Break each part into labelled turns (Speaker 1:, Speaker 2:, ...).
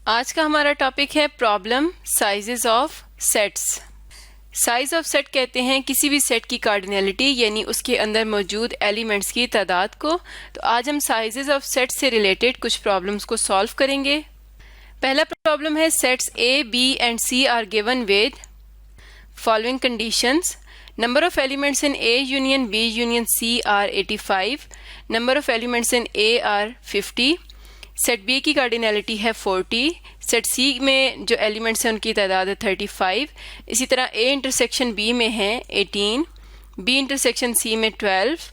Speaker 1: आज का हमारा टॉपिक है problem sizes of sets. Size of set कहते हैं किसी भी सेट की कार्डिनलिटी यानी उसके अंदर मौजूद एलिमेंट्स की तादाद को। तो आज हम साइजेस ऑफ सेट से रिलेटेड कुछ प्रॉब्लम्स को सॉल्व करेंगे। पहला प्रॉब्लम है sets A B and C are given with following conditions. Number of elements in A union B union C are 85. Number of elements in A are 50. Set B की cardinality है 40. Set C में जो elements हैं उनकी तादाद है 35. इसी तरह A इंटरसेक्शन B में है 18, B इंटरसेक्शन C में 12,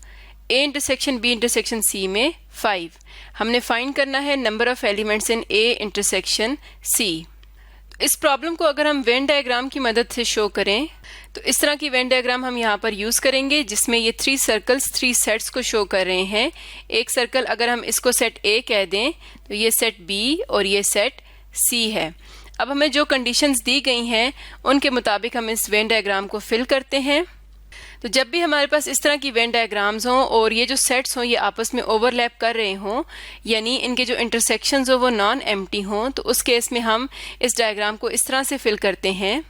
Speaker 1: A intersection B intersection C में 5. हमने फाइंड करना है number of elements in A intersection C। इस प्रॉब्लम को अगर हम वेन डायग्राम की मदद से शो करें तो इस तरह की वेन डायग्राम हम यहाँ पर यूज करेंगे जिसमें ये 3 सर्कल्स 3 सेट्स को शो कर रहे हैं। एक सर्कल अगर हम इसको सेट A कह दें तो ये सेट B और ये सेट C है। अब हमें जो कंडीशंस दी गई हैं उनके मुताबिक हम इस वेन डायग्राम को फिल करते हैं। तो जब भी हमारे पास इस तरह की वेन डायग्राम्स हों और ये जो सेट्स हों ये आपस में ओवरलैप कर रहे हों यानी इनके जो इंटरसेक्शंस हो वो नॉन एम्प्टी हों, तो उस केस में हम इस डायग्राम को इस तरह से फिल करते हैं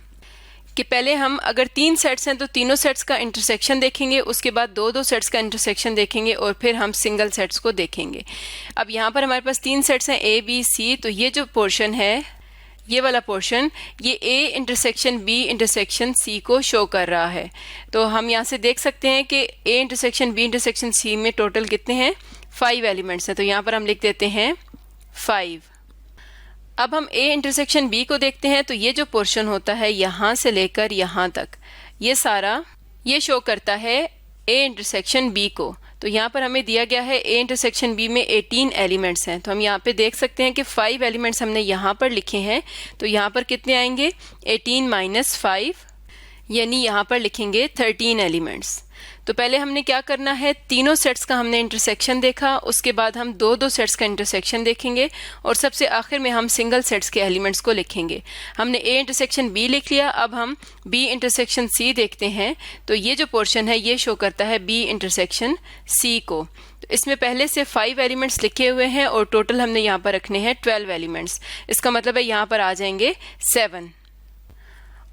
Speaker 1: कि पहले हम अगर 3 सेट्स हैं तो तीनों सेट्स का इंटरसेक्शन देखेंगे, उसके बाद 2-2 सेट्स का इंटरसेक्शन देखेंगे और फिर हम सिंगल सेट्स को देखेंगे। अब यहाँ पर हमारे पास 3 सेट्स हैं A B C, तो ये जो पोर्शन है ये वाला पोर्शन ये A intersection B intersection C को शो कर रहा है। तो हम यहाँ से देख सकते हैं कि A intersection B intersection C में टोटल कितने हैं 5 एलिमेंट्स हैं। तो यहाँ पर हम लिख देते हैं 5। अब हम A इंटरसेक्शन B को देखते हैं तो ये जो पोर्शन होता है यहाँ से लेकर यहाँ तक ये सारा ये शो करता है A इंटरसेक्शन B को। तो यहाँ पर हमें दिया गया है A इंटरसेक्शन B में 18 एलिमेंट्स हैं। तो हम यहाँ पे देख सकते हैं कि 5 एलिमेंट्स हमने यहाँ पर लिखे हैं। तो यहाँ पर कितने आएंगे 18 माइनस 5 यानी यहाँ पर लिखेंगे 13 एलिमेंट्स। तो पहले हमने क्या करना है तीनों सेट्स का हमने इंटरसेक्शन देखा, उसके बाद हम 2-2 सेट्स का इंटरसेक्शन देखेंगे और सबसे आखिर में हम सिंगल सेट्स के एलिमेंट्स को लिखेंगे। हमने A इंटरसेक्शन B लिख लिया, अब हम B इंटरसेक्शन C देखते हैं। तो ये जो पोर्शन है ये शो करता है B इंटरसेक्शन C को। तो इसमें पहले से 5 एलिमेंट्स लिखे हुए हैं और टोटल हमने यहाँ पर रखने हैं 12 एलिमेंट्स। इसका मतलब है यहाँ पर आ जाएंगे 7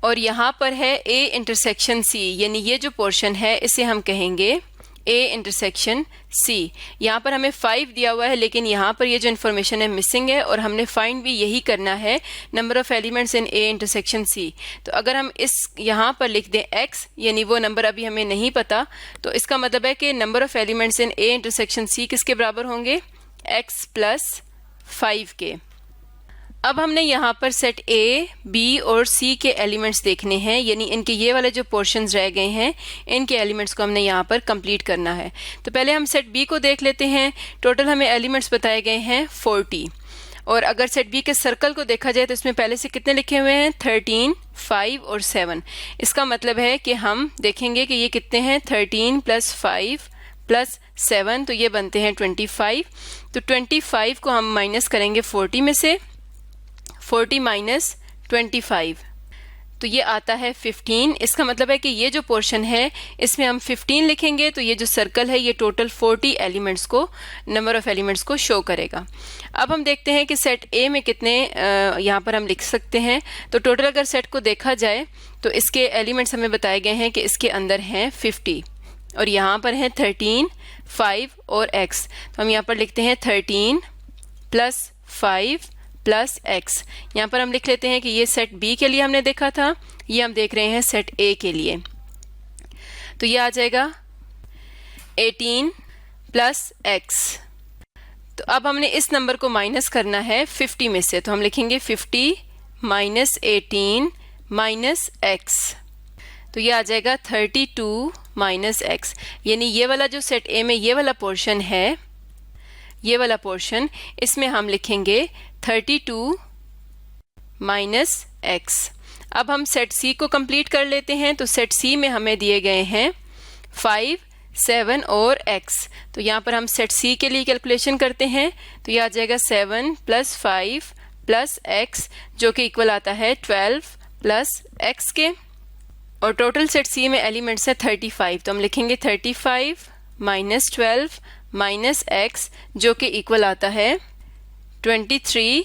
Speaker 1: और यहाँ पर है A इंटरसेक्शन C यानी ये जो पोर्शन है इसे हम कहेंगे A इंटरसेक्शन C। यहाँ पर हमें 5 दिया हुआ है लेकिन यहाँ पर ये जो इन्फॉर्मेशन है मिसिंग है और हमने फाइंड भी यही करना है number of elements in A intersection C। तो अगर हम इस यहाँ पर लिख दें X यानी वो नंबर अभी हमें नहीं पता, तो इसका मतलब है कि number of elements in A intersection C किसके बराबर होंगे X प्लस 5 के। अब हमने यहाँ पर सेट A, B और C के एलिमेंट्स देखने हैं यानी इनके ये वाले जो पोर्शंस रह गए हैं इनके एलिमेंट्स को हमने यहाँ पर कंप्लीट करना है। तो पहले हम सेट B को देख लेते हैं। टोटल हमें एलिमेंट्स बताए गए हैं 40 और अगर सेट B के सर्कल को देखा जाए तो इसमें पहले से कितने लिखे हुए हैं 13, 5 और 7। इसका मतलब है कि हम देखेंगे कि ये कितने हैं 13 प्लस 5 प्लस 7 तो ये बनते हैं 25। तो 25 को हम माइनस करेंगे 40 में से, 40 माइनस 25 तो ये आता है 15। इसका मतलब है कि ये जो पोर्शन है इसमें हम 15 लिखेंगे तो ये जो सर्कल है ये टोटल 40 एलिमेंट्स को नंबर ऑफ एलिमेंट्स को शो करेगा। अब हम देखते हैं कि सेट A में कितने यहाँ पर हम लिख सकते हैं। तो टोटल अगर सेट को देखा जाए तो इसके एलिमेंट्स हमें बताए गए हैं कि इसके अंदर हैं 50 और यहाँ पर हैं 13, 5 और X। तो हम यहाँ पर लिखते हैं 13 प्लस 5 प्लस X। यहाँ पर हम लिख लेते हैं कि ये सेट B के लिए हमने देखा था, ये हम देख रहे हैं सेट A के लिए। तो ये आ जाएगा 18 प्लस X। तो अब हमने इस नंबर को माइनस करना है 50 में से, तो हम लिखेंगे 50 माइनस 18 माइनस X। तो ये आ जाएगा 32 माइनस X यानी ये वाला जो सेट A में ये वाला पोर्शन है ये वाला पोर्शन इसमें हम लिखेंगे 32 माइनस X। अब हम सेट C को कंप्लीट कर लेते हैं। तो सेट C में हमें दिए गए हैं 5, 7 और X। तो यहाँ पर हम सेट C के लिए कैलकुलेशन करते हैं तो ये आ जाएगा 7 प्लस 5 प्लस X जो कि इक्वल आता है 12 प्लस X के। और टोटल सेट C में एलिमेंट्स है 35 तो हम लिखेंगे 35 माइनस 12 माइनस X जो कि इक्वल आता है 23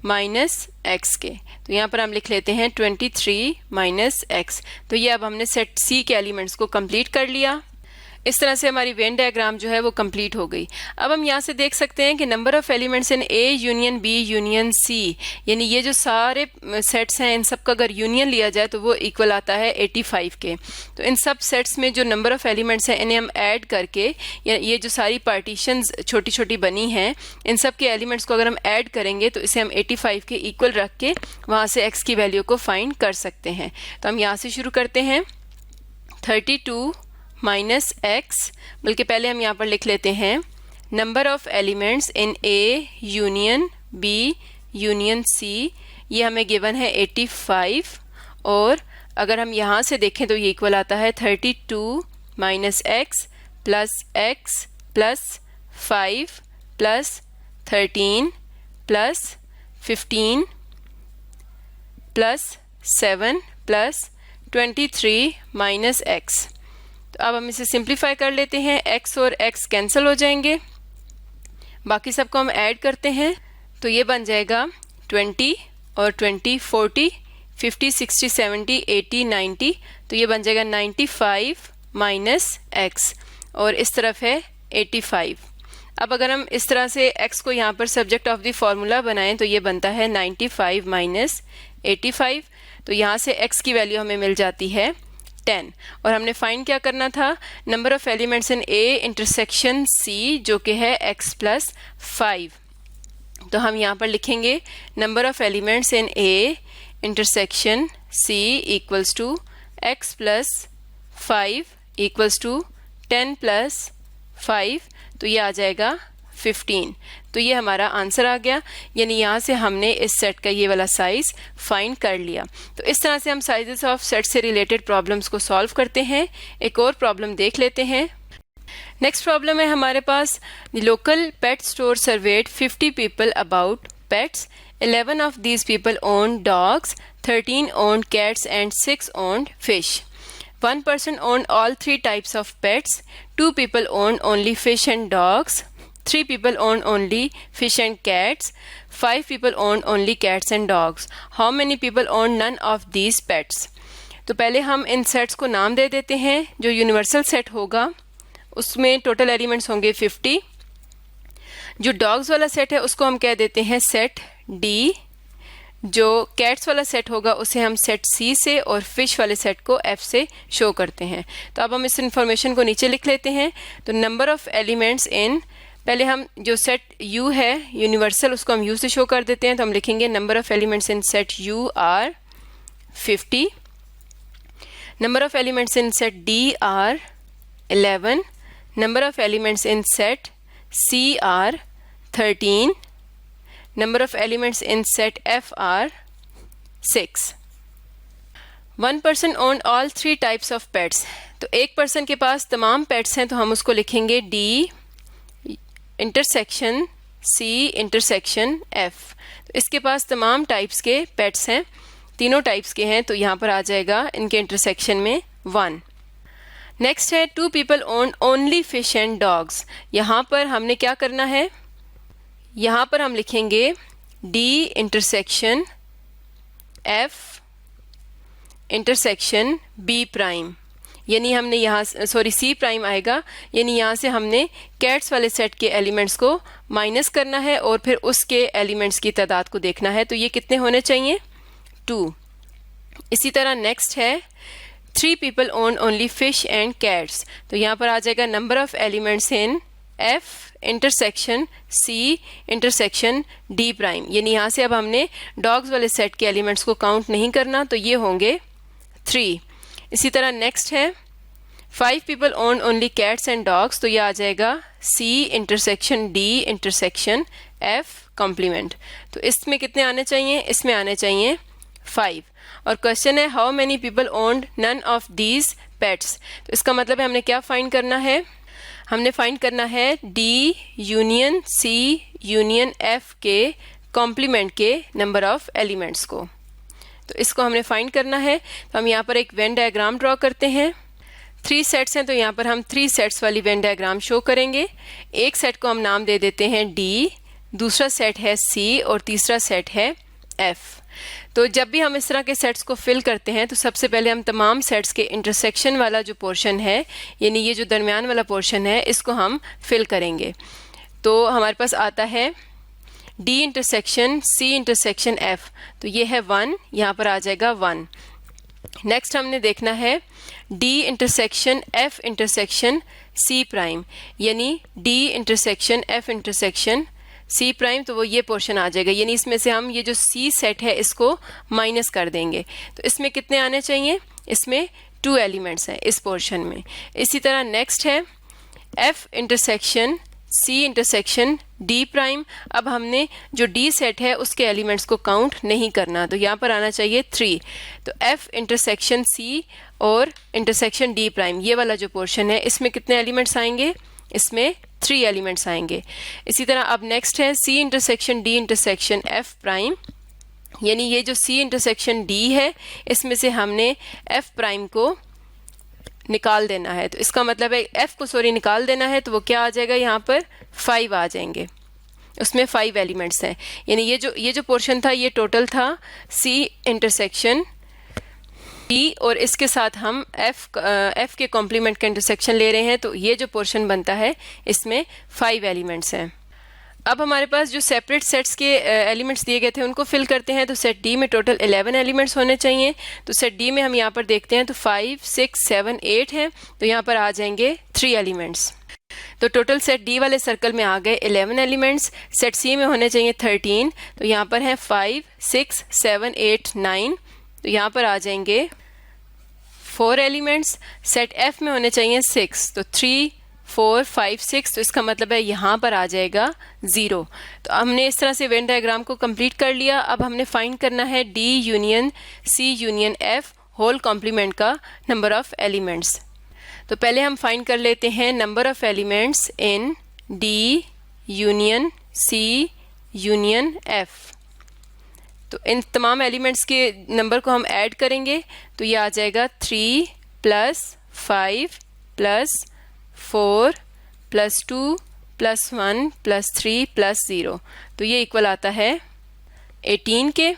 Speaker 1: माइनस एक्स के। तो यहाँ पर हम लिख लेते हैं 23 माइनस एक्स। तो ये अब हमने सेट सी के एलिमेंट्स को कंप्लीट कर लिया। इस तरह से हमारी वेन डायग्राम जो है वो कंप्लीट हो गई। अब हम यहाँ से देख सकते हैं कि number of elements in A union B union C, यानी ये जो सारे सेट्स हैं इन सब का अगर यूनियन लिया जाए तो वो इक्वल आता है 85 के। तो इन सब सेट्स में जो नंबर ऑफ एलिमेंट्स हैं इन्हें हम ऐड करके, या ये जो सारी पार्टीशंस छोटी छोटी बनी हैं इन सब के एलिमेंट्स को अगर हम ऐड करेंगे तो इसे हम 85 के इक्वल रख के वहाँ से एक्स की वैल्यू को फाइंड कर सकते हैं। तो हम यहाँ से शुरू करते हैं 32 माइनस एक्स, बल्कि पहले हम यहाँ पर लिख लेते हैं number of elements in A union B union C, ये हमें गिवन है 85, और अगर हम यहाँ से देखें तो ये इक्वल आता है 32 minus x plus 5 plus 13 plus 15 plus 7 plus 23 minus x. तो अब हम इसे सिंप्लीफाई कर लेते हैं, x और x कैंसिल हो जाएंगे, बाकी सबको हम ऐड करते हैं तो ये बन जाएगा 20 और 20 40 50 60 70 80 90, तो ये बन जाएगा 95 माइनस एक्स, और इस तरफ है 85। अब अगर हम इस तरह से x को यहाँ पर सब्जेक्ट ऑफ द फॉर्मूला बनाएं तो ये बनता है 95 माइनस 85। तो यहाँ से x की वैल्यू हमें मिल जाती है 10, और हमने फाइंड क्या करना था, number of elements in A intersection C जो कि है x प्लस 5। तो हम यहाँ पर लिखेंगे number of elements in A intersection C equals to x plus 5 equals to 10 plus 5, तो ये आ जाएगा 15। तो ये हमारा आंसर आ गया, यानी यहाँ से हमने इस सेट का ये वाला साइज फाइंड कर लिया। तो इस तरह से हम साइजेस ऑफ सेट से रिलेटेड प्रॉब्लम्स को सॉल्व करते हैं। एक और प्रॉब्लम देख लेते हैं। नेक्स्ट प्रॉब्लम है हमारे पास, local pet store served 50 people about pets, 11 of these people own dogs, 13 own cats and 6 own fish. One person owned all 3 types of pets, 2 people owned only fish and dogs, 3 people owned only fish and cats, 5 people owned only cats and dogs. How many people owned none of these pets? तो पहले हम इन sets को नाम दे देते हैं। जो universal set होगा उसमें टोटल एलिमेंट्स होंगे 50। जो डॉग्स वाला सेट है उसको हम कह देते हैं सेट डी। जो कैट्स वाला सेट होगा उसे हम सेट सी से, और फिश वाले सेट को एफ से शो करते हैं। तो अब हम इस इंफॉर्मेशन को नीचे लिख लेते हैं। तो नंबर ऑफ एलिमेंट्स इन, पहले हम जो सेट यू है यूनिवर्सल उसको हम यू से शो कर देते हैं। तो हम लिखेंगे number of elements in set U are 50, number of elements in set D are 11, number of elements in set C are 13, number of elements in set F are 6. One person owned all 3 types of pets. तो एक person के पास तमाम pets हैं तो हम उसको लिखेंगे D intersection C intersection F। तो इसके पास तमाम टाइप्स के पेट्स हैं, तीनों टाइप्स के हैं, तो यहाँ पर आ जाएगा इनके इंटरसेक्शन में 1। नेक्स्ट है 2 people owned only fish and dogs। यहाँ पर हमने क्या करना है, यहाँ पर हम लिखेंगे D intersection F intersection B prime, यानी हमने यहाँ C प्राइम आएगा, यानी यहाँ से हमने कैट्स वाले सेट के एलिमेंट्स को माइनस करना है और फिर उसके एलिमेंट्स की तादाद को देखना है। तो ये कितने होने चाहिए, 2। इसी तरह नेक्स्ट है 3 people own only fish and cats। तो यहाँ पर आ जाएगा number of elements in F intersection C intersection D prime, यानी यहाँ से अब हमने डॉग्स वाले सेट के एलिमेंट्स को काउंट नहीं करना, तो ये होंगे 3। इसी तरह नेक्स्ट है 5 people own only cats and dogs। तो ये आ जाएगा C intersection D intersection F complement. तो इसमें कितने आने चाहिए, इसमें आने चाहिए 5। और क्वेश्चन है how many people owned none of these pets. तो इसका मतलब है हमने क्या फाइंड करना है, हमने फाइंड करना है D union C union F के कॉम्प्लीमेंट के नंबर ऑफ एलिमेंट्स को। तो इसको हमने फाइंड करना है। तो हम यहाँ पर एक वेन डायग्राम ड्रॉ करते हैं। 3 सेट्स हैं तो यहाँ पर हम 3 सेट्स वाली वेन डायग्राम शो करेंगे। एक सेट को हम नाम दे देते हैं D, दूसरा सेट है C और तीसरा सेट है F। तो जब भी हम इस तरह के सेट्स को फिल करते हैं तो सबसे पहले हम तमाम सेट्स के इंटरसेक्शन वाला जो पोर्शन है, यानी ये जो दरमियान वाला पोर्शन है, इसको हम फिल करेंगे। तो हमारे पास आता है D intersection C intersection F, तो ये है 1, यहाँ पर आ जाएगा 1। नेक्स्ट हमने देखना है D intersection F intersection C prime, यानी D intersection F intersection C prime, तो वो ये पोर्शन आ जाएगा, यानी इसमें से हम ये जो C सेट है इसको माइनस कर देंगे। तो इसमें कितने आने चाहिए? इसमें 2 एलिमेंट्स हैं इस पोर्शन में। इसी तरह नेक्स्ट है F intersection C intersection D prime. अब हमने जो D सेट है उसके एलिमेंट्स को काउंट नहीं करना, तो यहाँ पर आना चाहिए 3। तो F इंटरसेक्शन C और इंटरसेक्शन D प्राइम, ये वाला जो पोर्शन है, इसमें कितने एलिमेंट्स आएंगे? इसमें 3 एलिमेंट्स आएंगे। इसी तरह अब नेक्स्ट है C intersection D intersection F prime, यानी ये जो C इंटरसेक्शन D है इसमें से हमने F प्राइम को निकाल देना है। तो इसका मतलब है F को निकाल देना है, तो वो क्या आ जाएगा? यहाँ पर 5 आ जाएंगे, उसमें 5 एलिमेंट्स हैं। यानी ये जो पोर्शन था ये टोटल था C इंटरसेक्शन D, और इसके साथ हम F के कॉम्प्लीमेंट का इंटरसेक्शन ले रहे हैं, तो ये जो पोर्शन बनता है इसमें 5 एलिमेंट्स हैं। अब हमारे पास जो सेपरेट सेट्स के एलिमेंट्स दिए गए थे उनको फिल करते हैं। तो सेट D में टोटल 11 एलिमेंट्स होने चाहिए। तो सेट D में हम यहाँ पर देखते हैं तो 5, 6, 7, 8 है, तो यहाँ पर आ जाएंगे 3 एलिमेंट्स। तो टोटल सेट D वाले सर्कल में आ गए 11 एलिमेंट्स। सेट C में होने चाहिए 13, तो यहाँ पर है 5, 6, 7, 8, 9, तो यहाँ पर आ जाएंगे 4 एलिमेंट्स। सेट F में होने चाहिए 6, तो 3, 4, 5, 6, तो इसका मतलब है यहाँ पर आ जाएगा 0। तो हमने इस तरह से वेन डायग्राम को कंप्लीट कर लिया। अब हमने फाइंड करना है D union C union F whole complement का नंबर ऑफ एलिमेंट्स। तो पहले हम फाइंड कर लेते हैं number of elements in D union C union F। तो इन तमाम एलिमेंट्स के नंबर को हम ऐड करेंगे, तो ये आ जाएगा 3 + 5 + 4 + 2 + 1 + 3 + 0, तो ये इक्वल आता है 18 के।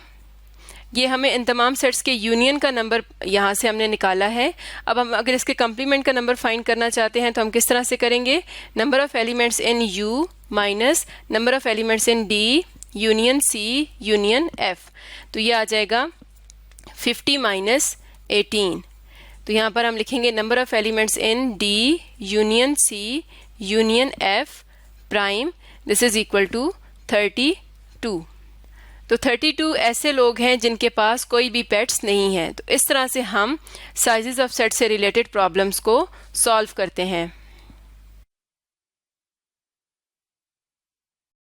Speaker 1: ये हमें इन तमाम सेट्स के यूनियन का नंबर यहाँ से हमने निकाला है। अब हम अगर इसके कॉम्प्लीमेंट का नंबर फाइंड करना चाहते हैं तो हम किस तरह से करेंगे? Number of elements in U minus number of elements in D union C union F, तो ये आ जाएगा 50 - 18। तो यहाँ पर हम लिखेंगे number of elements in D union C union F prime, this is equal to 32। तो 32 ऐसे लोग हैं जिनके पास कोई भी पेट्स नहीं है। तो इस तरह से हम साइजेस ऑफ सेट से रिलेटेड प्रॉब्लम्स को सॉल्व करते हैं।